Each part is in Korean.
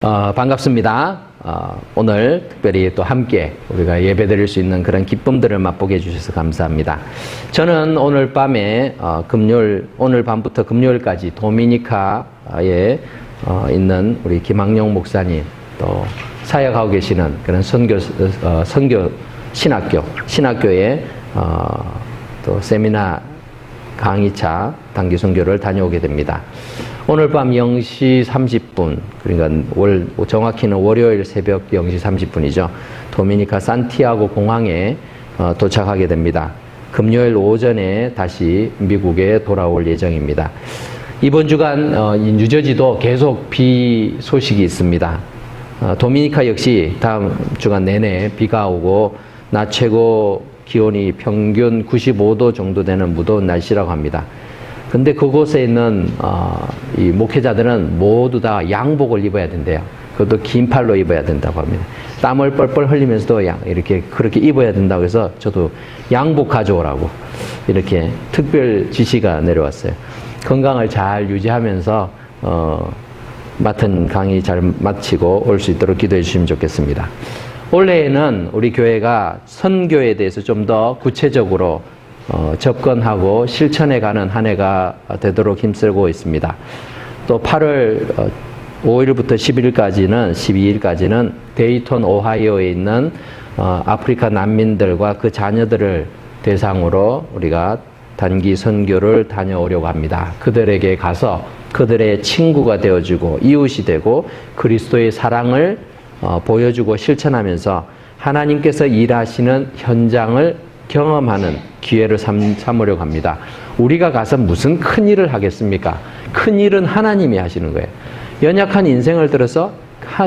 반갑습니다. 오늘 특별히 또 함께 우리가 예배 드릴 수 있는 그런 기쁨들을 맛보게 해주셔서 감사합니다. 저는 오늘 밤에 오늘 밤부터 금요일까지 도미니카에 있는 우리 김학용 목사님 또 사역하고 계시는 그런 선교 신학교에 또 세미나 강의차 단기 선교를 다녀오게 됩니다. 오늘 밤 0시 30분, 그러니까 정확히는 월요일 새벽 0시 30분이죠. 도미니카 산티아고 공항에 도착하게 됩니다. 금요일 오전에 다시 미국에 돌아올 예정입니다. 이번 주간 뉴저지도 계속 비 소식이 있습니다. 도미니카 역시 다음 주간 내내 비가 오고 낮 최고 기온이 평균 95도 정도 되는 무더운 날씨라고 합니다. 근데 그곳에 있는 이 목회자들은 모두 다 양복을 입어야 된대요. 그것도 긴 팔로 입어야 된다고 합니다. 땀을 뻘뻘 흘리면서도 그렇게 입어야 된다고 해서 저도 양복 가져오라고 이렇게 특별 지시가 내려왔어요. 건강을 잘 유지하면서 맡은 강의 잘 마치고 올 수 있도록 기도해 주시면 좋겠습니다. 올해에는 우리 교회가 선교에 대해서 좀 더 구체적으로 접근하고 실천해가는 한 해가 되도록 힘쓰고 있습니다. 또 8월 5일부터 12일까지는 데이톤 오하이오에 있는 아프리카 난민들과 그 자녀들을 대상으로 우리가 단기 선교를 다녀오려고 합니다. 그들에게 가서 그들의 친구가 되어주고 이웃이 되고 그리스도의 사랑을 보여주고 실천하면서 하나님께서 일하시는 현장을 경험하는 기회를 삼으려고 합니다. 우리가 가서 무슨 큰 일을 하겠습니까? 큰 일은 하나님이 하시는 거예요. 연약한 인생을 들어서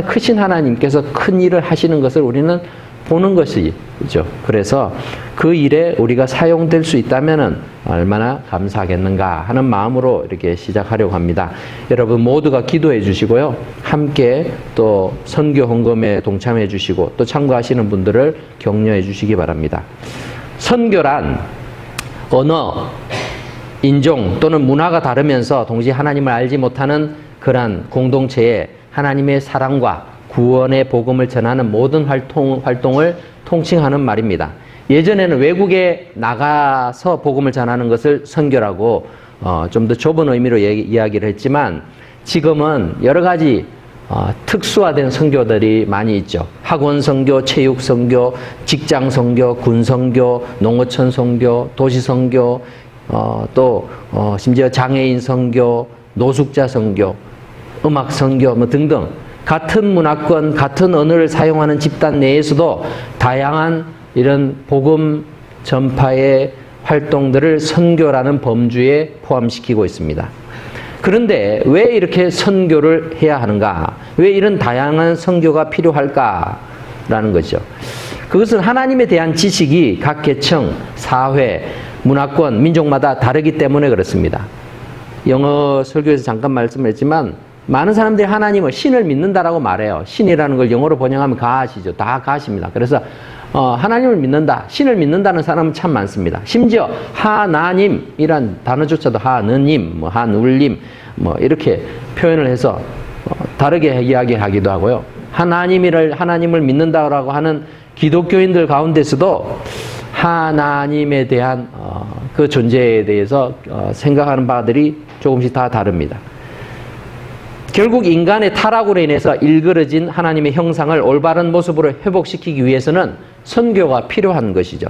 크신 하나님께서 큰 일을 하시는 것을 우리는 보는 것이죠. 그래서 그 일에 우리가 사용될 수 있다면 얼마나 감사하겠는가 하는 마음으로 이렇게 시작하려고 합니다. 여러분 모두가 기도해 주시고요. 함께 또 선교 헌금에 동참해 주시고 또 참가하시는 분들을 격려해 주시기 바랍니다. 선교란 언어, 인종 또는 문화가 다르면서 동시에 하나님을 알지 못하는 그러한 공동체에 하나님의 사랑과 구원의 복음을 전하는 모든 활동을 통칭하는 말입니다. 예전에는 외국에 나가서 복음을 전하는 것을 선교라고 좀 더 좁은 의미로 이야기를 했지만 지금은 여러 가지 특수화된 선교들이 많이 있죠. 학원 선교, 체육 선교, 직장 선교, 군 선교, 농어촌 선교, 도시 선교, 또 심지어 장애인 선교, 노숙자 선교, 음악 선교 등등 같은 문화권, 같은 언어를 사용하는 집단 내에서도 다양한 이런 복음 전파의 활동들을 선교라는 범주에 포함시키고 있습니다. 그런데 왜 이렇게 선교를 해야 하는가? 왜 이런 다양한 선교가 필요할까라는 거죠. 그것은 하나님에 대한 지식이 각 계층, 사회, 문화권, 민족마다 다르기 때문에 그렇습니다. 영어 설교에서 잠깐 말씀했지만 많은 사람들이 하나님을 신을 믿는다라고 말해요. 신이라는 걸 영어로 번역하면 God이죠. 다 God입니다. 그래서 하나님을 믿는다, 신을 믿는다는 사람은 참 많습니다. 심지어 하나님이란 단어조차도 하느님, 한울림 이렇게 표현을 해서 다르게 이야기하기도 하고요. 하나님을 믿는다라고 하는 기독교인들 가운데서도 하나님에 대한 그 존재에 대해서 생각하는 바들이 조금씩 다 다릅니다. 결국 인간의 타락으로 인해서 일그러진 하나님의 형상을 올바른 모습으로 회복시키기 위해서는 선교가 필요한 것이죠.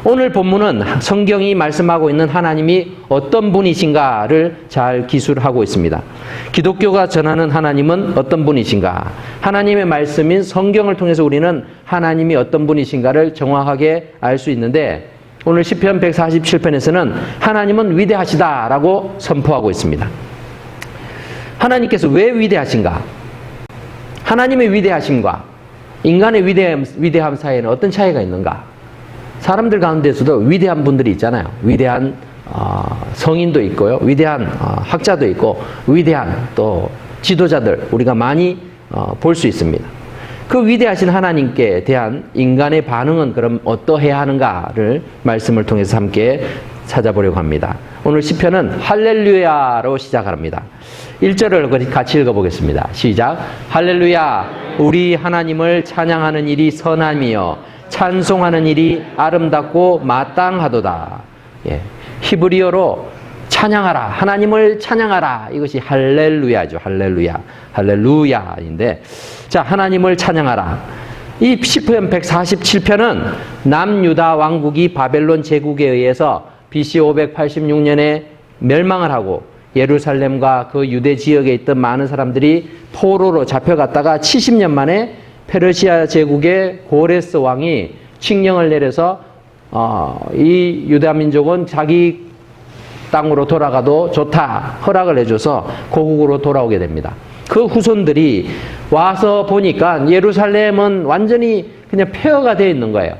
오늘 본문은 성경이 말씀하고 있는 하나님이 어떤 분이신가를 잘 기술하고 있습니다. 기독교가 전하는 하나님은 어떤 분이신가? 하나님의 말씀인 성경을 통해서 우리는 하나님이 어떤 분이신가를 정확하게 알 수 있는데 오늘 시편 147편에서는 하나님은 위대하시다라고 선포하고 있습니다. 하나님께서 왜 위대하신가? 하나님의 위대하심과 인간의 위대함 사이에는 어떤 차이가 있는가? 사람들 가운데서도 위대한 분들이 있잖아요. 위대한 성인도 있고요. 위대한 학자도 있고 위대한 또 지도자들 우리가 많이 볼 수 있습니다. 그 위대하신 하나님께 대한 인간의 반응은 그럼 어떠해야 하는가를 말씀을 통해서 함께 찾아보려고 합니다. 오늘 시편은 할렐루야로 시작합니다. 1절을 같이 읽어보겠습니다. 시작. 할렐루야, 우리 하나님을 찬양하는 일이 선함이요 찬송하는 일이 아름답고 마땅하도다. 예. 히브리어로 찬양하라, 하나님을 찬양하라. 이것이 할렐루야죠. 할렐루야. 할렐루야인데, 자, 하나님을 찬양하라. 이 시편 147편은 남유다 왕국이 바벨론 제국에 의해서 BC 586년에 멸망을 하고 예루살렘과 그 유대 지역에 있던 많은 사람들이 포로로 잡혀갔다가 70년 만에 페르시아 제국의 고레스 왕이 칙령을 내려서 이 유다 민족은 자기 땅으로 돌아가도 좋다 허락을 해줘서 고국으로 돌아오게 됩니다. 그 후손들이 와서 보니까 예루살렘은 완전히 그냥 폐허가 되어 있는 거예요.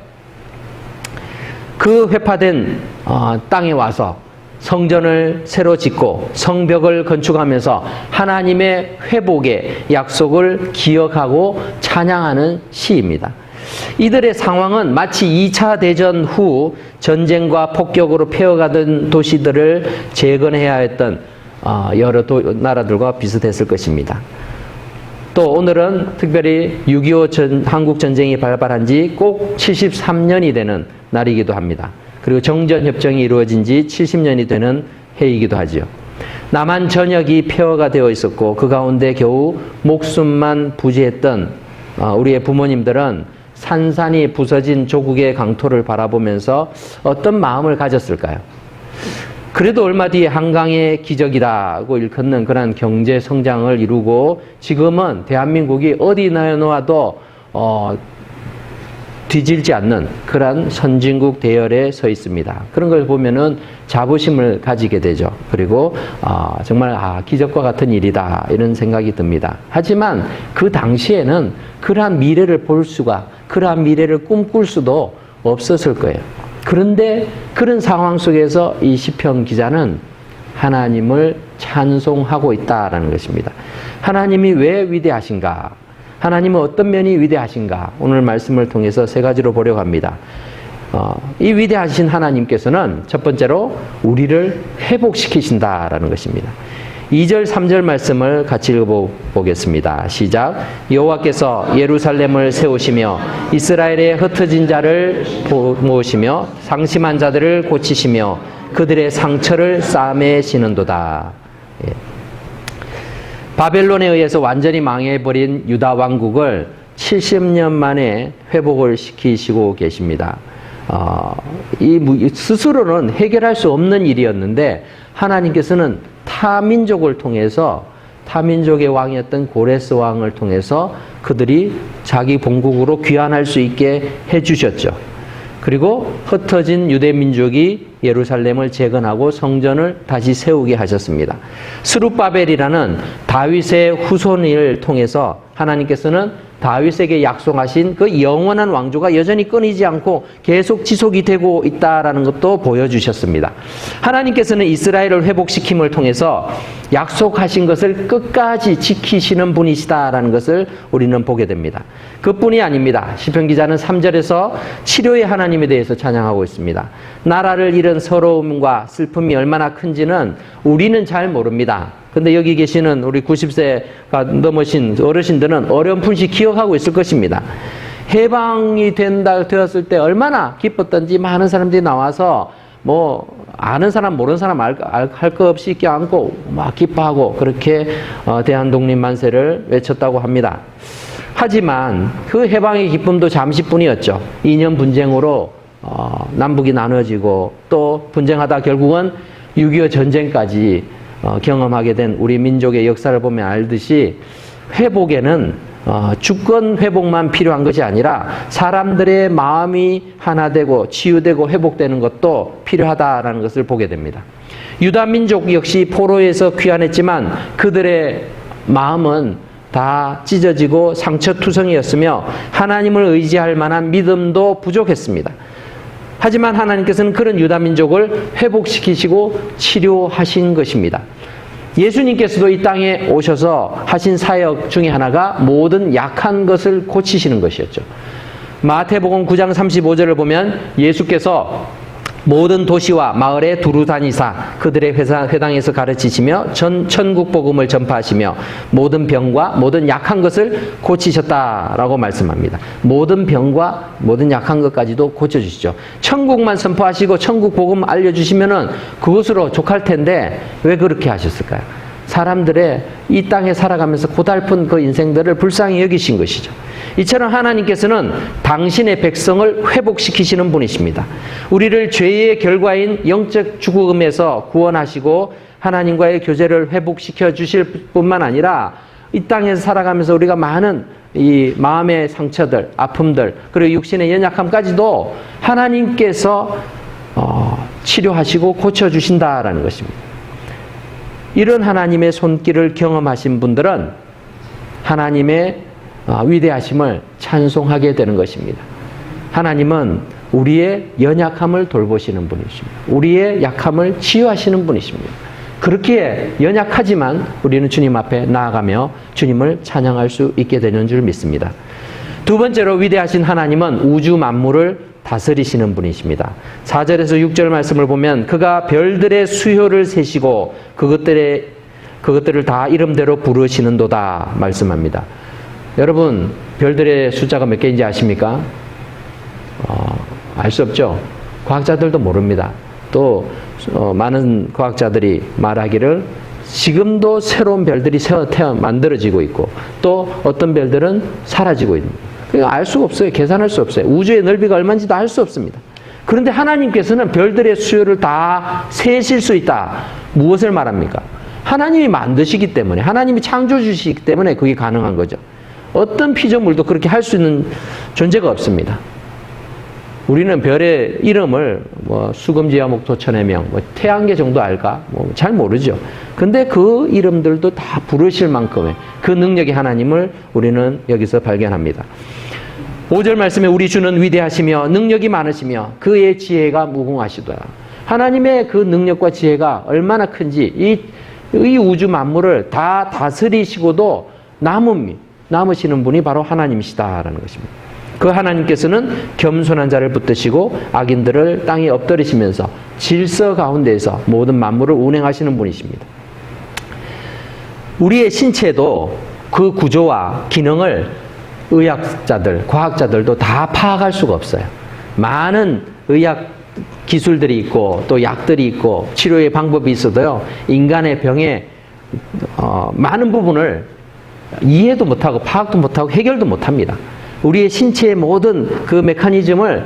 그 회파된 땅에 와서 성전을 새로 짓고 성벽을 건축하면서 하나님의 회복의 약속을 기억하고 찬양하는 시입니다. 이들의 상황은 마치 2차 대전 후 전쟁과 폭격으로 폐허가던 도시들을 재건해야 했던 여러 나라들과 비슷했을 것입니다. 또 오늘은 특별히 6.25 한국전쟁이 발발한 지 꼭 73년이 되는 날이기도 합니다. 그리고 정전협정이 이루어진 지 70년이 되는 해이기도 하지요. 남한 전역이 폐허가 되어 있었고 그 가운데 겨우 목숨만 부지했던 우리의 부모님들은 산산이 부서진 조국의 강토를 바라보면서 어떤 마음을 가졌을까요? 그래도 얼마 뒤에 한강의 기적이라고 일컫는 그런 경제 성장을 이루고 지금은 대한민국이 어디 놓아도 뒤질지 않는 그런 선진국 대열에 서 있습니다. 그런 걸 보면은 자부심을 가지게 되죠. 그리고 정말 기적과 같은 일이다 이런 생각이 듭니다. 하지만 그 당시에는 그러한 미래를 볼 수가, 그러한 미래를 꿈꿀 수도 없었을 거예요. 그런데 그런 상황 속에서 이 시편 기자는 하나님을 찬송하고 있다라는 것입니다. 하나님이 왜 위대하신가? 하나님은 어떤 면이 위대하신가? 오늘 말씀을 통해서 세 가지로 보려고 합니다. 이 위대하신 하나님께서는 첫 번째로 우리를 회복시키신다라는 것입니다. 2절, 3절 말씀을 같이 읽어보겠습니다. 시작. 여호와께서 예루살렘을 세우시며 이스라엘의 흩어진 자를 모으시며 상심한 자들을 고치시며 그들의 상처를 싸매시는도다. 예. 바벨론에 의해서 완전히 망해버린 유다 왕국을 70년 만에 회복을 시키시고 계십니다. 스스로는 해결할 수 없는 일이었는데 하나님께서는 타민족을 통해서 타민족의 왕이었던 고레스 왕을 통해서 그들이 자기 본국으로 귀환할 수 있게 해주셨죠. 그리고 흩어진 유대 민족이 예루살렘을 재건하고 성전을 다시 세우게 하셨습니다. 스룹바벨이라는 다윗의 후손을 통해서 하나님께서는 다윗에게 약속하신 그 영원한 왕조가 여전히 끊이지 않고 계속 지속이 되고 있다라는 것도 보여주셨습니다. 하나님께서는 이스라엘을 회복시킴을 통해서 약속하신 것을 끝까지 지키시는 분이시다라는 것을 우리는 보게 됩니다. 그뿐이 아닙니다. 시편 기자는 3절에서 치료의 하나님에 대해서 찬양하고 있습니다. 나라를 잃은 서러움과 슬픔이 얼마나 큰지는 우리는 잘 모릅니다. 근데 여기 계시는 우리 90세가 넘으신 어르신들은 어렴풋이 기억하고 있을 것입니다. 해방이 되었을 때 얼마나 기뻤던지 많은 사람들이 나와서 아는 사람 모르는 사람 할 거 없이 껴안고 막 기뻐하고 그렇게 대한독립 만세를 외쳤다고 합니다. 하지만 그 해방의 기쁨도 잠시뿐이었죠. 2년 분쟁으로 남북이 나눠지고 또 분쟁하다 결국은 6.25 전쟁까지 경험하게 된 우리 민족의 역사를 보면 알듯이 회복에는 주권 회복만 필요한 것이 아니라 사람들의 마음이 하나 되고 치유되고 회복되는 것도 필요하다라는 것을 보게 됩니다. 유다 민족 역시 포로에서 귀환했지만 그들의 마음은 다 찢어지고 상처투성이었으며 하나님을 의지할 만한 믿음도 부족했습니다. 하지만 하나님께서는 그런 유다 민족을 회복시키시고 치료하신 것입니다. 예수님께서도 이 땅에 오셔서 하신 사역 중에 하나가 모든 약한 것을 고치시는 것이었죠. 마태복음 9장 35절을 보면 예수께서 모든 도시와 마을에 두루 다니사 그들의 회당에서 가르치시며 천국 복음을 전파하시며 모든 병과 모든 약한 것을 고치셨다라고 말씀합니다. 모든 병과 모든 약한 것까지도 고쳐주시죠. 천국만 선포하시고 천국 복음 알려주시면은 그것으로 족할 텐데 왜 그렇게 하셨을까요? 사람들의 이 땅에 살아가면서 고달픈 그 인생들을 불쌍히 여기신 것이죠. 이처럼 하나님께서는 당신의 백성을 회복시키시는 분이십니다. 우리를 죄의 결과인 영적 죽음에서 구원하시고 하나님과의 교제를 회복시켜 주실 뿐만 아니라 이 땅에서 살아가면서 우리가 많은 이 마음의 상처들, 아픔들, 그리고 육신의 연약함까지도 하나님께서 치료하시고 고쳐주신다라는 것입니다. 이런 하나님의 손길을 경험하신 분들은 하나님의 위대하심을 찬송하게 되는 것입니다. 하나님은 우리의 연약함을 돌보시는 분이십니다. 우리의 약함을 치유하시는 분이십니다. 그렇기에 연약하지만 우리는 주님 앞에 나아가며 주님을 찬양할 수 있게 되는 줄 믿습니다. 두 번째로 위대하신 하나님은 우주 만물을 다스리시는 분이십니다. 4절에서 6절 말씀을 보면 그가 별들의 수효를 세시고 그것들을 다 이름대로 부르시는도다 말씀합니다. 여러분, 별들의 숫자가 몇 개인지 아십니까? 알 수 없죠. 과학자들도 모릅니다. 또 많은 과학자들이 말하기를 지금도 새로운 별들이 만들어지고 있고 또 어떤 별들은 사라지고 있는 거예요. 그러니까 알 수가 없어요. 계산할 수 없어요. 우주의 넓이가 얼마인지도 알 수 없습니다. 그런데 하나님께서는 별들의 수요를 다 세실 수 있다. 무엇을 말합니까? 하나님이 만드시기 때문에, 하나님이 창조주시기 때문에 그게 가능한 거죠. 어떤 피조물도 그렇게 할 수 있는 존재가 없습니다. 우리는 별의 이름을 수금지와 목토 천의 명, 태양계 정도 알까? 잘 모르죠. 근데 그 이름들도 다 부르실 만큼의 그 능력의 하나님을 우리는 여기서 발견합니다. 5절 말씀에 우리 주는 위대하시며 능력이 많으시며 그의 지혜가 무궁하시더라. 하나님의 그 능력과 지혜가 얼마나 큰지 이 우주 만물을 다 다스리시고도 남으시는 분이 바로 하나님이시다라는 것입니다. 그 하나님께서는 겸손한 자를 붙드시고 악인들을 땅에 엎드리시면서 질서 가운데에서 모든 만물을 운행하시는 분이십니다. 우리의 신체도 그 구조와 기능을 의학자들, 과학자들도 다 파악할 수가 없어요. 많은 의학 기술들이 있고 또 약들이 있고 치료의 방법이 있어도요, 인간의 병의 많은 부분을 이해도 못하고 파악도 못하고 해결도 못합니다. 우리의 신체의 모든 그 메커니즘을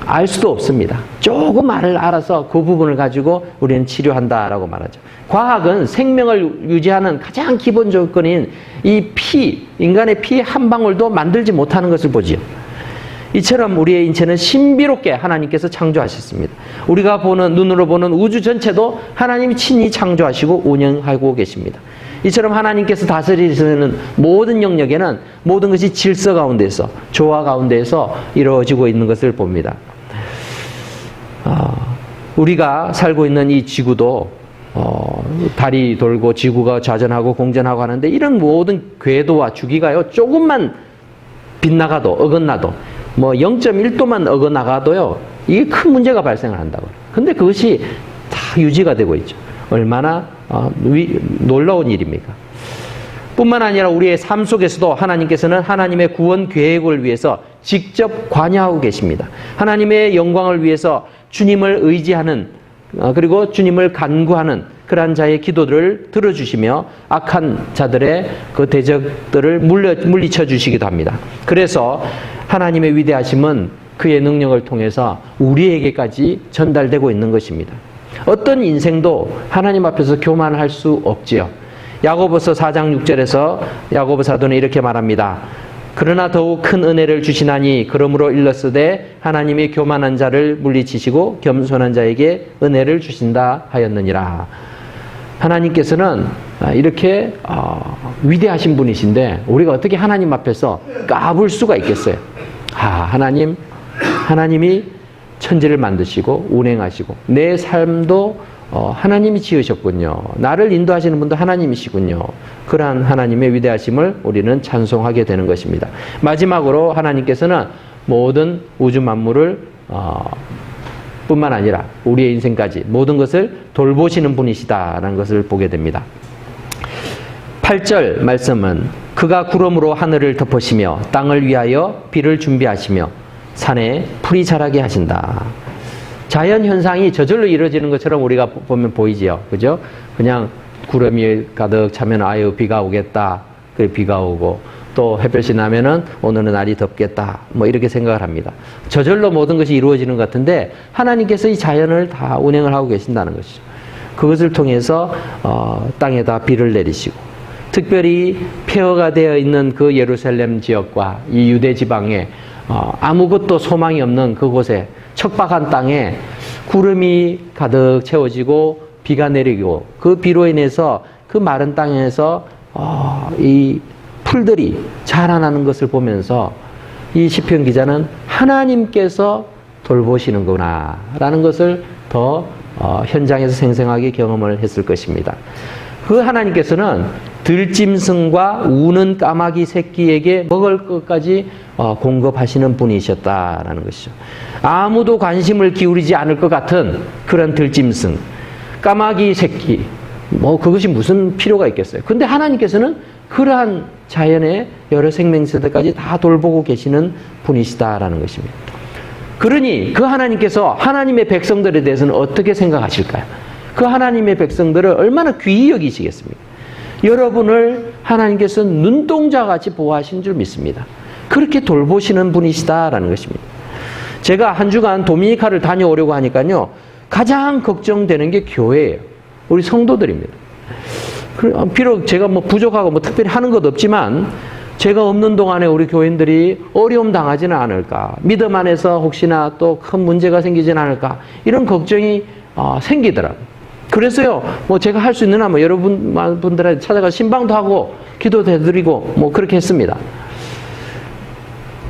알 수도 없습니다. 조금 알아서 그 부분을 가지고 우리는 치료한다라고 말하죠. 과학은 생명을 유지하는 가장 기본 조건인 이 인간의 피 한 방울도 만들지 못하는 것을 보지요. 이처럼 우리의 인체는 신비롭게 하나님께서 창조하셨습니다. 우리가 눈으로 보는 우주 전체도 하나님이 친히 창조하시고 운영하고 계십니다. 이처럼 하나님께서 다스리시는 모든 영역에는 모든 것이 질서 가운데서, 조화 가운데서 이루어지고 있는 것을 봅니다. 우리가 살고 있는 이 지구도 달이 돌고 지구가 좌전하고 공전하고 하는데 이런 모든 궤도와 주기가요, 조금만 빗나가도, 어긋나도 0.1도만 어긋나가도요, 이게 큰 문제가 발생을 한다고. 근데 그것이 다 유지가 되고 있죠. 얼마나 놀라운 일입니까? 뿐만 아니라 우리의 삶 속에서도 하나님께서는 하나님의 구원 계획을 위해서 직접 관여하고 계십니다. 하나님의 영광을 위해서 주님을 의지하는 그리고 주님을 간구하는 그러한 자의 기도들을 들어주시며 악한 자들의 그 대적들을 물리쳐 주시기도 합니다. 그래서 하나님의 위대하심은 그의 능력을 통해서 우리에게까지 전달되고 있는 것입니다. 어떤 인생도 하나님 앞에서 교만할 수 없지요. 야고보서 4장 6절에서 야고보 사도는 이렇게 말합니다. 그러나 더욱 큰 은혜를 주시나니 그러므로 일렀으되 하나님이 교만한 자를 물리치시고 겸손한 자에게 은혜를 주신다 하였느니라. 하나님께서는 이렇게 위대하신 분이신데 우리가 어떻게 하나님 앞에서 까불 수가 있겠어요? 하나님이 천지를 만드시고 운행하시고 내 삶도 하나님이 지으셨군요. 나를 인도하시는 분도 하나님이시군요. 그러한 하나님의 위대하심을 우리는 찬송하게 되는 것입니다. 마지막으로 하나님께서는 모든 우주 만물을 뿐만 아니라 우리의 인생까지 모든 것을 돌보시는 분이시다라는 것을 보게 됩니다. 8절 말씀은 그가 구름으로 하늘을 덮으시며 땅을 위하여 비를 준비하시며 산에 풀이 자라게 하신다. 자연 현상이 저절로 이루어지는 것처럼 우리가 보면 보이지요. 그죠? 그냥 구름이 가득 차면 아유 비가 오겠다. 그래 비가 오고 또 햇볕이 나면은 오늘은 날이 덥겠다. 뭐 이렇게 생각을 합니다. 저절로 모든 것이 이루어지는 것 같은데 하나님께서 이 자연을 다 운행을 하고 계신다는 것이죠. 그것을 통해서 땅에다 비를 내리시고 특별히 폐허가 되어 있는 그 예루살렘 지역과 이 유대 지방에 아무것도 소망이 없는 그곳에 척박한 땅에 구름이 가득 채워지고 비가 내리고 그 비로 인해서 그 마른 땅에서 이 풀들이 자라나는 것을 보면서 이 시편 기자는 하나님께서 돌보시는구나 라는 것을 더 현장에서 생생하게 경험을 했을 것입니다. 그 하나님께서는 들짐승과 우는 까마귀 새끼에게 먹을 것까지 공급하시는 분이셨다라는 것이죠. 아무도 관심을 기울이지 않을 것 같은 그런 들짐승, 까마귀 새끼, 뭐 그것이 무슨 필요가 있겠어요. 근데 하나님께서는 그러한 자연의 여러 생명체들까지 다 돌보고 계시는 분이시다라는 것입니다. 그러니 그 하나님께서 하나님의 백성들에 대해서는 어떻게 생각하실까요? 그 하나님의 백성들을 얼마나 귀히 여기시겠습니까? 여러분을 하나님께서 눈동자같이 보호하신 줄 믿습니다. 그렇게 돌보시는 분이시다라는 것입니다. 제가 한 주간 도미니카를 다녀오려고 하니까요. 가장 걱정되는 게 교회예요. 우리 성도들입니다. 비록 제가 뭐 부족하고 뭐 특별히 하는 것 없지만 제가 없는 동안에 우리 교인들이 어려움 당하지는 않을까. 믿음 안에서 혹시나 또 큰 문제가 생기지는 않을까. 이런 걱정이 생기더라고요. 그래서요, 뭐 제가 할 수 있는 한 뭐 여러분들한테 찾아가 신방도 하고 기도도 해드리고 뭐 그렇게 했습니다.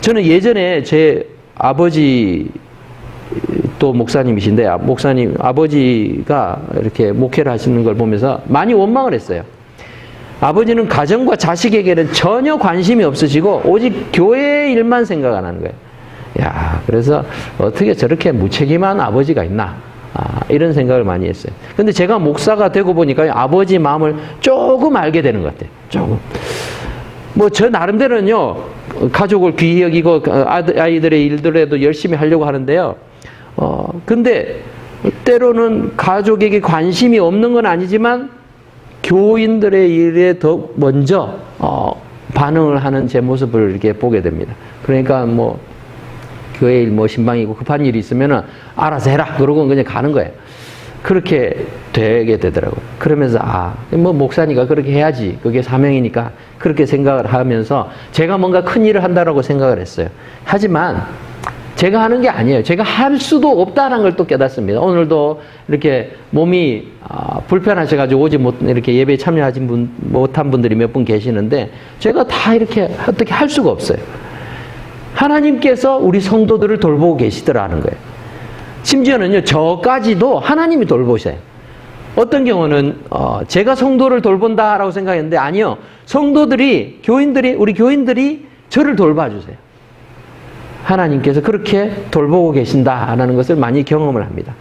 저는 예전에 제 아버지 또 목사님이신데 아버지가 이렇게 목회를 하시는 걸 보면서 많이 원망을 했어요. 아버지는 가정과 자식에게는 전혀 관심이 없으시고 오직 교회의 일만 생각 안 하는 거예요. 야, 그래서 어떻게 저렇게 무책임한 아버지가 있나? 이런 생각을 많이 했어요. 근데 제가 목사가 되고 보니까 아버지 마음을 조금 알게 되는 것 같아요. 조금. 뭐 저 나름대로는요, 가족을 귀히 여기고 아이들의 일들에도 열심히 하려고 하는데요. 근데 때로는 가족에게 관심이 없는 건 아니지만 교인들의 일에 더 먼저 반응을 하는 제 모습을 이렇게 보게 됩니다. 그러니까 뭐 교회 일 뭐 신방이고 급한 일이 있으면은 알아서 해라 그러고 그냥 가는 거예요. 그렇게 되게 되더라고요. 그러면서 뭐 목사니까 그렇게 해야지. 그게 사명이니까 그렇게 생각을 하면서 제가 뭔가 큰 일을 한다라고 생각을 했어요. 하지만 제가 하는 게 아니에요. 제가 할 수도 없다는 걸 또 깨닫습니다. 오늘도 이렇게 몸이 불편하셔가지고 오지 못, 이렇게 예배에 참여하지 못한 분들이 몇 분 계시는데 제가 다 이렇게 어떻게 할 수가 없어요. 하나님께서 우리 성도들을 돌보고 계시더라는 거예요. 심지어는요, 저까지도 하나님이 돌보셔요. 어떤 경우는 제가 성도를 돌본다라고 생각했는데 아니요. 성도들이, 우리 교인들이 저를 돌봐주세요. 하나님께서 그렇게 돌보고 계신다라는 것을 많이 경험을 합니다.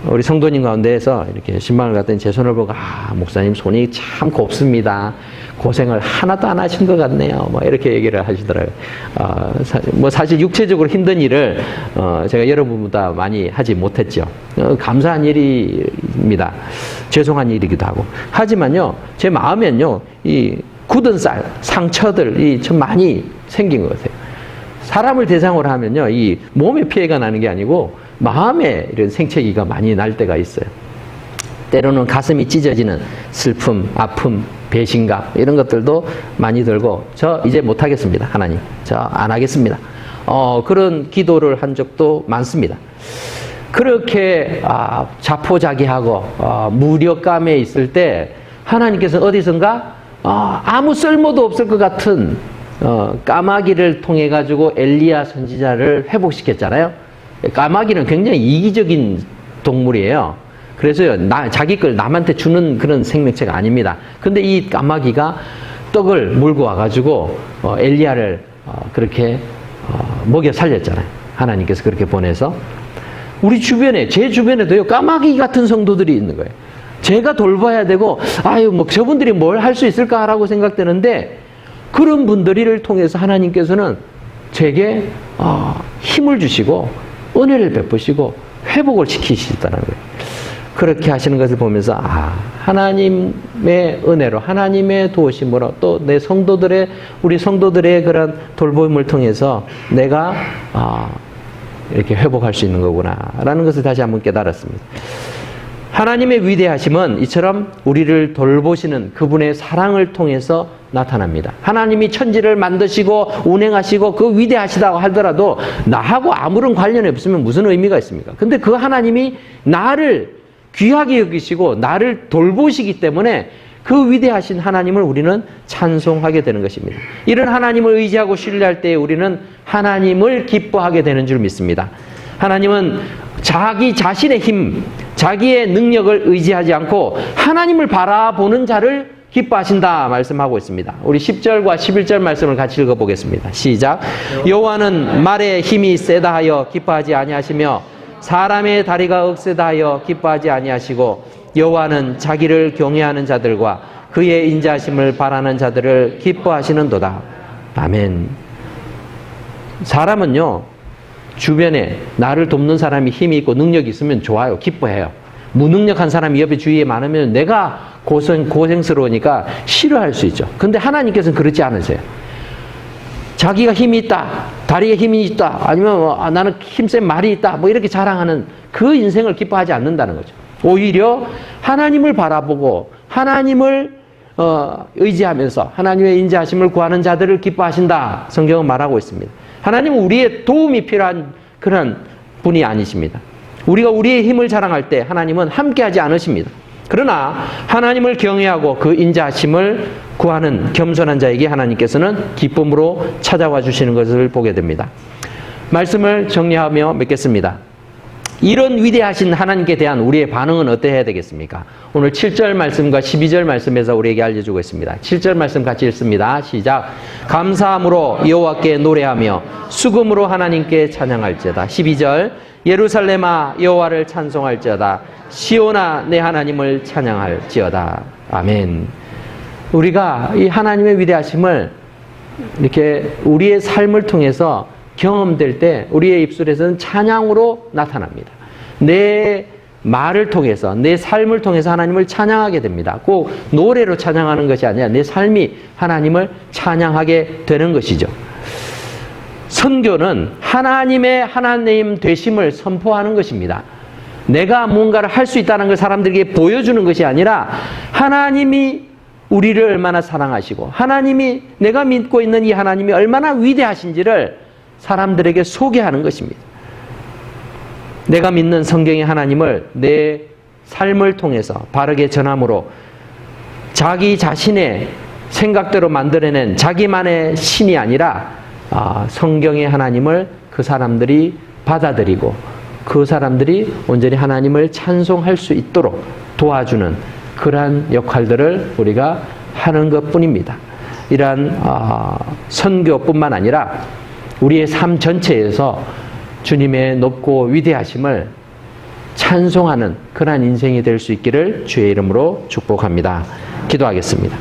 우리 성도님 가운데에서 이렇게 신방을 갔더니 제 손을 보고 목사님 손이 참 곱습니다. 고생을 하나도 안 하신 것 같네요. 뭐 이렇게 얘기를 하시더라고요. 뭐 사실 육체적으로 힘든 일을 제가 여러분보다 많이 하지 못했죠. 감사한 일입니다. 죄송한 일이기도 하고. 하지만요, 제 마음엔요, 이 굳은 살, 상처들이 좀 많이 생긴 것 같아요. 사람을 대상으로 하면요, 이 몸에 피해가 나는 게 아니고 마음에 이런 생채기가 많이 날 때가 있어요. 때로는 가슴이 찢어지는 슬픔, 아픔, 배신감 이런 것들도 많이 들고 저 이제 못하겠습니다. 하나님, 저 안 하겠습니다. 그런 기도를 한 적도 많습니다. 그렇게 자포자기하고 무력감에 있을 때 하나님께서 어디선가 아무 쓸모도 없을 것 같은 까마귀를 통해 가지고 엘리야 선지자를 회복시켰잖아요. 까마귀는 굉장히 이기적인 동물이에요. 그래서요, 자기 걸 남한테 주는 그런 생명체가 아닙니다. 근데 이 까마귀가 떡을 물고 와가지고 엘리야를 그렇게 먹여 살렸잖아요. 하나님께서 그렇게 보내서 우리 주변에, 제 주변에도요, 까마귀 같은 성도들이 있는 거예요. 제가 돌봐야 되고, 뭐 저분들이 뭘 할 수 있을까라고 생각되는데, 그런 분들을 통해서 하나님께서는 제게 힘을 주시고, 은혜를 베푸시고, 회복을 시키시다는 거예요. 그렇게 하시는 것을 보면서, 하나님의 은혜로, 하나님의 도우심으로, 또 내 성도들의, 우리 성도들의 그런 돌봄을 통해서 내가, 이렇게 회복할 수 있는 거구나, 라는 것을 다시 한번 깨달았습니다. 하나님의 위대하심은 이처럼 우리를 돌보시는 그분의 사랑을 통해서 나타납니다. 하나님이 천지를 만드시고 운행하시고 그 위대하시다고 하더라도 나하고 아무런 관련이 없으면 무슨 의미가 있습니까? 근데 그 하나님이 나를 귀하게 여기시고 나를 돌보시기 때문에 그 위대하신 하나님을 우리는 찬송하게 되는 것입니다. 이런 하나님을 의지하고 신뢰할 때 우리는 하나님을 기뻐하게 되는 줄 믿습니다. 하나님은 자기 자신의 힘, 자기의 능력을 의지하지 않고 하나님을 바라보는 자를 기뻐하신다 말씀하고 있습니다. 우리 10절과 11절 말씀을 같이 읽어보겠습니다. 시작. 여호와는 말에 힘이 세다 하여 기뻐하지 아니하시며 사람의 다리가 억세다 하여 기뻐하지 아니하시고 여호와는 자기를 경외하는 자들과 그의 인자하심을 바라는 자들을 기뻐하시는도다. 아멘. 사람은요, 주변에 나를 돕는 사람이 힘이 있고 능력이 있으면 좋아요. 기뻐해요. 무능력한 사람이 옆에 주위에 많으면 내가 고생스러우니까 싫어할 수 있죠. 근데 하나님께서는 그렇지 않으세요. 자기가 힘이 있다, 다리에 힘이 있다, 아니면 나는 힘센 말이 있다, 이렇게 자랑하는 그 인생을 기뻐하지 않는다는 거죠. 오히려 하나님을 바라보고 하나님을 의지하면서 하나님의 인자하심을 구하는 자들을 기뻐하신다. 성경은 말하고 있습니다. 하나님은 우리의 도움이 필요한 그런 분이 아니십니다. 우리가 우리의 힘을 자랑할 때 하나님은 함께하지 않으십니다. 그러나 하나님을 경외하고 그 인자하심을 구하는 겸손한 자에게 하나님께서는 기쁨으로 찾아와 주시는 것을 보게 됩니다. 말씀을 정리하며 맺겠습니다. 이런 위대하신 하나님께 대한 우리의 반응은 어떠해야 되겠습니까? 오늘 7절 말씀과 12절 말씀에서 우리에게 알려주고 있습니다. 7절 말씀 같이 읽습니다. 시작. 감사함으로 여호와께 노래하며 수금으로 하나님께 찬양할지어다. 12절. 예루살렘아 여호와를 찬송할지어다. 시온아 내 하나님을 찬양할지어다. 아멘. 우리가 이 하나님의 위대하심을 이렇게 우리의 삶을 통해서 경험될 때 우리의 입술에서는 찬양으로 나타납니다. 내 말을 통해서, 내 삶을 통해서 하나님을 찬양하게 됩니다. 꼭 노래로 찬양하는 것이 아니라 내 삶이 하나님을 찬양하게 되는 것이죠. 선교는 하나님의 하나님 되심을 선포하는 것입니다. 내가 뭔가를 할 수 있다는 걸 사람들에게 보여주는 것이 아니라 하나님이 우리를 얼마나 사랑하시고 하나님이, 내가 믿고 있는 이 하나님이 얼마나 위대하신지를 사람들에게 소개하는 것입니다. 내가 믿는 성경의 하나님을 내 삶을 통해서 바르게 전함으로 자기 자신의 생각대로 만들어낸 자기만의 신이 아니라 성경의 하나님을 그 사람들이 받아들이고 그 사람들이 온전히 하나님을 찬송할 수 있도록 도와주는 그러한 역할들을 우리가 하는 것뿐입니다. 이러한 선교뿐만 아니라 우리의 삶 전체에서 주님의 높고 위대하심을 찬송하는 그러한 인생이 될 수 있기를 주의 이름으로 축복합니다. 기도하겠습니다.